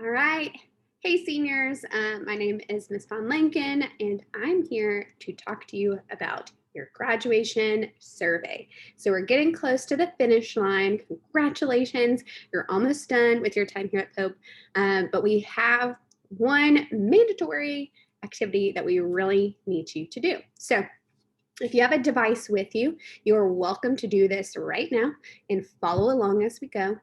All right. Hey, seniors. My name is Miss Von Lincoln, and I'm here to talk to you about your graduation survey. So we're getting close to the finish line. Congratulations. You're almost done with your time here at Pope. But we have one mandatory activity that we really need you to do. So if you have a device with you, you're welcome to do this right now and follow along as we go.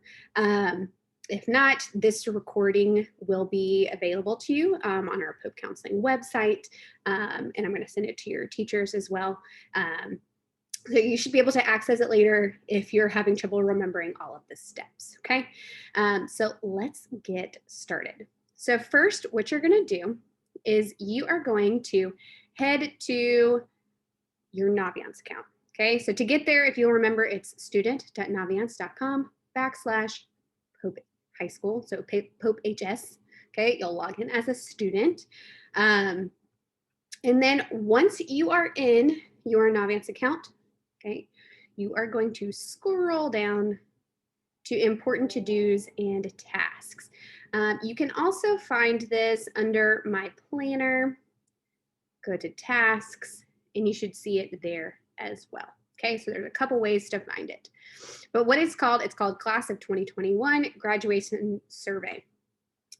If not, this recording will be available to you on our Pope Counseling website, and I'm going to send it to your teachers as well. So you should be able to access it later if you're having trouble remembering all of the steps, okay? So let's get started. So first, what you're going to do is you are going to head to your Naviance account. Okay, so to get there, if you'll remember, it's student.naviance.com/Pope High School, so Pope HS. Okay, you'll log in as a student. And then once you are in your Naviance account, okay, you are going to scroll down to important to-dos and tasks. You can also find this under My Planner, go to tasks, and you should see it there as well. Okay, so there's a couple ways to find it. But what it's called Class of 2021 Graduation Survey.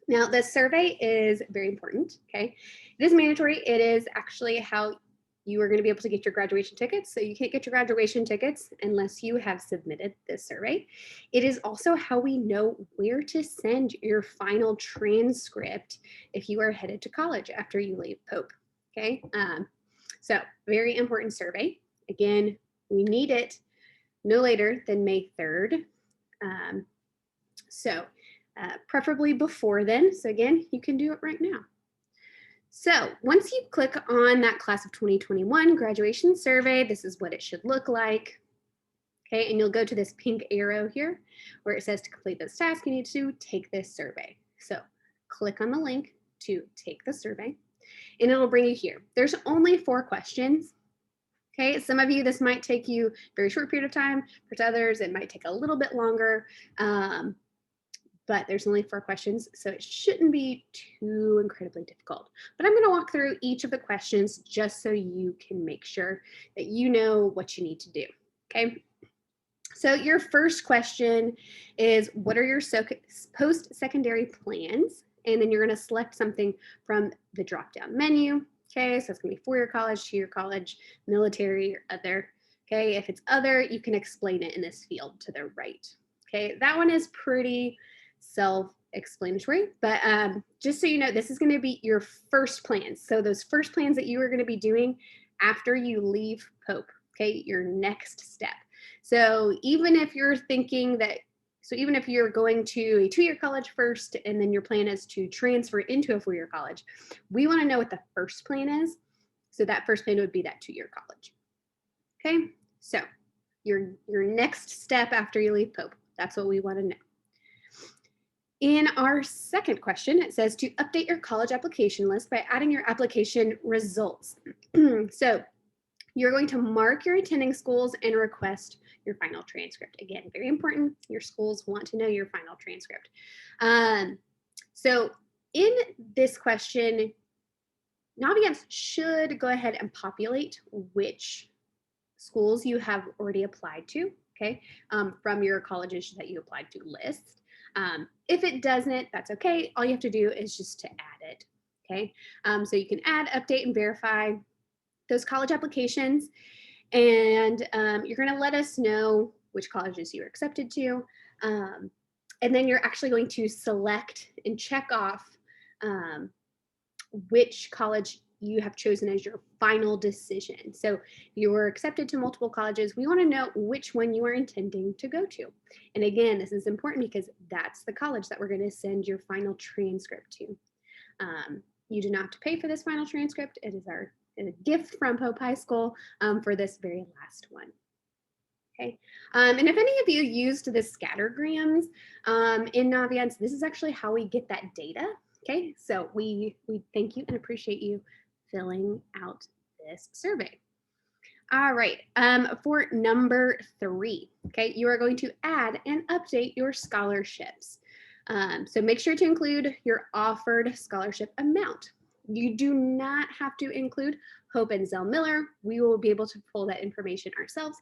Now, the survey is very important, okay? It is mandatory. It is actually how you are going to be able to get your graduation tickets. So you can't get your graduation tickets unless you have submitted this survey. It is also how we know where to send your final transcript if you are headed to college after you leave Pope, okay? So very important survey. Again, we need it no later than May 3rd. Preferably before then. So again, you can do it right now. So once you click on that Class of 2021 graduation survey, this is what it should look like. Okay, and you'll go to this pink arrow here where it says to complete this task, you need to take this survey. So click on the link to take the survey and it'll bring you here. There's only 4 questions. Okay, some of you, this might take you a very short period of time. For others, it might take a little bit longer, but there's only 4 questions, so it shouldn't be too incredibly difficult. But I'm gonna walk through each of the questions just so you can make sure that you know what you need to do, okay? So your first question is, what are your post-secondary plans? And then you're gonna select something from the drop-down menu. Okay, so it's gonna be 4-year college, 2-year college, military, or other. Okay, if it's other, you can explain it in this field to the right. Okay, that one is pretty self-explanatory, but just so you know, this is gonna be your first plans. So those first plans that you are gonna be doing after you leave Pope, okay, your next step. So even if you're thinking that, so even if you're going to a 2-year college first, and then your plan is to transfer into a 4-year college, we want to know what the first plan is. So that first plan would be that 2-year college. Okay, so your next step after you leave Pope, that's what we want to know. In our second question, it says to update your college application list by adding your application results. So you're going to mark your attending schools and request your final transcript. Again, very important. Your schools want to know your final transcript. So in this question, Naviance should go ahead and populate which schools you have already applied to, okay, from your colleges that you applied to list. If it doesn't, that's okay. All you have to do is just to add it, okay? So you can add, update, and verify those college applications, and you're going to let us know which colleges you were accepted to, and then you're actually going to select and check off which college you have chosen as your final decision. So if you were accepted to multiple colleges, we want to know which one you are intending to go to. And again, this is important because that's the college that we're going to send your final transcript to. You do not have to pay for this final transcript. It is a gift from Pope High School for this very last one. Okay, and if any of you used the scattergrams in Naviance, this is actually how we get that data. Okay, so we thank you and appreciate you filling out this survey. All right, for number 3, okay, you are going to add and update your scholarships. So make sure to include your offered scholarship amount. You do not have to include Hope and Zell Miller. We will be able to pull that information ourselves.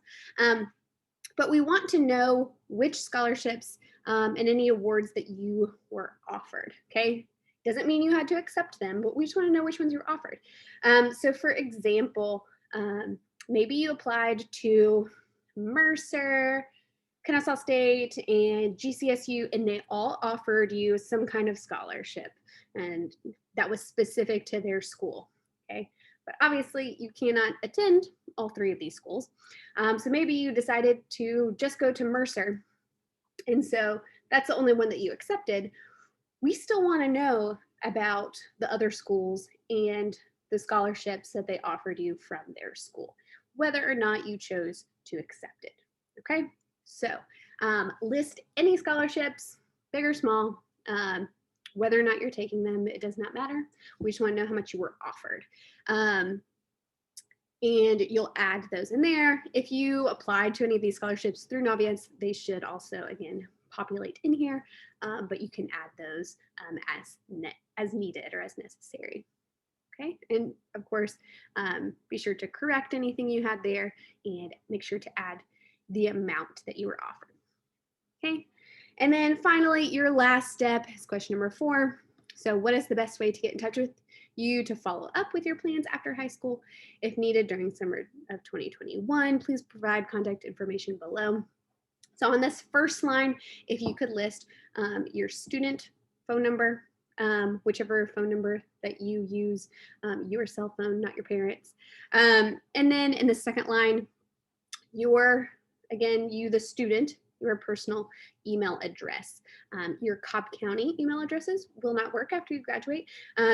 But we want to know which scholarships and any awards that you were offered, okay? Doesn't mean you had to accept them, but we just want to know which ones you were offered. So for example, maybe you applied to Mercer, Kennesaw State, and GCSU, and they all offered you some kind of scholarship, and that was specific to their school, okay? But obviously you cannot attend all three of these schools. So maybe you decided to just go to Mercer, and so that's the only one that you accepted. We still want to know about the other schools and the scholarships that they offered you from their school, whether or not you chose to accept it, okay? So list any scholarships, big or small, whether or not you're taking them, it does not matter. We just want to know how much you were offered. And you'll add those in there. If you applied to any of these scholarships through Naviance, they should also, again, populate in here, but you can add those as needed or as necessary. Okay, and of course, be sure to correct anything you had there and make sure to add the amount that you were offered. Okay, and then finally, your last step is question number 4. So what is the best way to get in touch with you to follow up with your plans after high school? If needed during summer of 2021, please provide contact information below. So on this first line, if you could list your student phone number, whichever phone number that you use, your cell phone, not your parents. And then in the second line, you the student, your personal email address. Your Cobb County email addresses will not work after you graduate.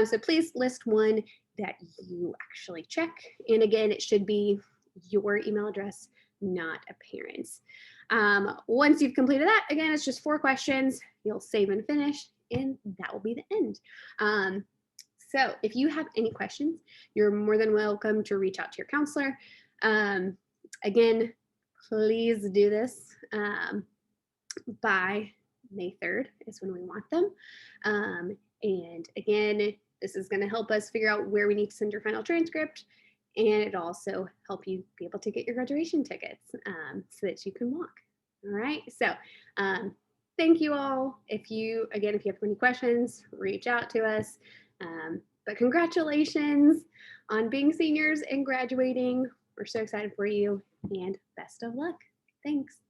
So please list one that you actually check. And again, it should be your email address, not a parent's. Once you've completed that, again, it's just 4 questions. You'll save and finish, and that will be the end. So if you have any questions, you're more than welcome to reach out to your counselor. Again, please do this by May 3rd is when we want them. And again, this is going to help us figure out where we need to send your final transcript, and it also help you be able to get your graduation tickets so that you can walk. All right, so thank you all. If you have any questions, reach out to us. But congratulations on being seniors and graduating. We're so excited for you, and best of luck. Thanks.